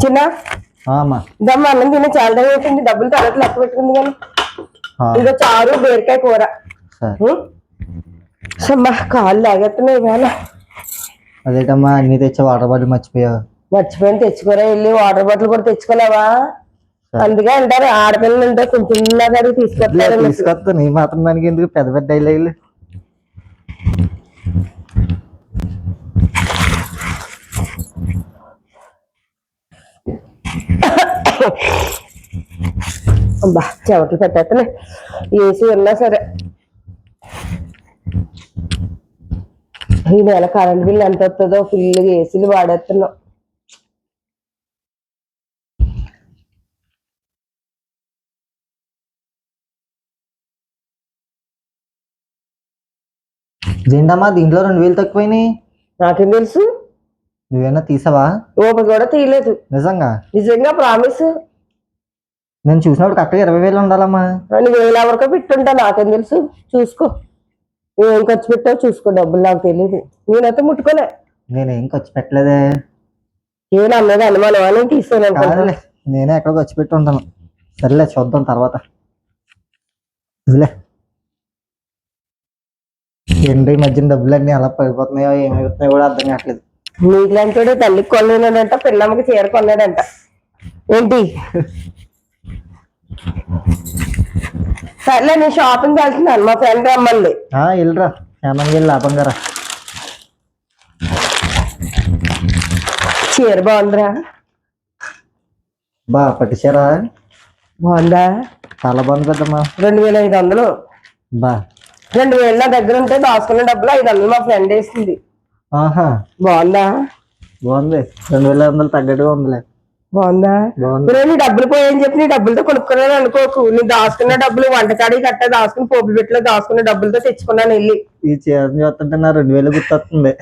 చిన్న దమ్మ అన్నం తినే చాలా టైం అయిపోయింది. డబ్బులు తర్వాత లెక్క పెట్టుకుంది కానీ ఇంకా చారు బీరకాయ కూర. కాళ్ళు లాగేస్తున్నాయి ఇవాళ. అదేటమ్మా అన్ని తెచ్చా వాటర్ బాటిల్ మర్చిపోయాను తెచ్చుకోరా. వెళ్ళి వాటర్ బాటిల్ కూడా తెచ్చుకోలేవా? అందుకే అంటారు ఆడపిల్లలు ఉంటే కొంచెం తీసుకొస్తాను. నీ మాత్రం దానికి ఎందుకు పెద్ద పెద్ద డైలాగులు. అబ్బా చెమటలు పెట్టేస్తున్నాయి. ఏసీ ఉన్నా సరే. ఈ నెల కరెంట్ బిల్ ఎంత వస్తుందో ఫుల్గా ఏసీలు వాడేస్తున్నాం. ఏంటమ్మా దీంట్లో 2000 తక్కువైనాయి? నాకేం తెలుసు? నువ్వేనా తీసావా? ఓపెన్ కూడా తీయలేదు. నిజంగా ప్రామిస్. నేను చూసినప్పుడు కరెక్ట్గా 20,000 ఉండాలమ్మా. 2,000 ఎవరికో పెట్టుంటా. నాకేం తెలుసు? చూసుకో నువ్వేం ఖర్చు పెట్టావు చూసుకో. డబ్బులు నాకు తెలియదు. నేనైతే ముట్టుకోలే. నేనేం ఖర్చు పెట్టలేదే. ఏం అమ్మేది అనుమానం అని తీసుకోను. నేనే ఎక్కడ ఖర్చు పెట్టి ఉంటాను. సరేలే చూద్దాం తర్వాత. ఏంటి మధ్యన డబ్బులన్నీ అలా పడిపోతున్నాయో ఏమైపోతున్నాయో కూడా అర్థం కావట్లేదు. నీకులాంటి తల్లికి కొన్నాడంట, పిల్లమ్మకి చీర కొన్నాడంట. ఏంటి సర్లే నేను షాపింగ్ వెళ్తున్నాను. మా ఫ్రెండ్ రమ్మంది. వెళ్ళరా ఏమని వెళ్ళి లాభంగా. చీర బాగుందిరా. పట్టు చీర బాగుందా? చాలా బాగుంది పెద్దమ్మా. 2,500. 2,000 నా దగ్గర ఉంటే దాచుకున్న డబ్బులు 500 మా ఫ్రెండ్ వేసింది. బాగుందా? బాగుంది. 2,500 తగ్గట్టుగా ఉందిలే. బాగుందా? నీ డబ్బులు పోయని చెప్పి నీ డబ్బులతో కొనుక్కున్నాను అనుకోకు. నీ దాచుకున్న డబ్బులు వంటకాడి కట్ట దాచుకుని పోపు బిట్లో దాచుకున్న డబ్బులతో తెచ్చుకున్నాను వెళ్ళి. ఈ చీర చూస్తుంటే నా 2,000 గుర్తొస్తుంది.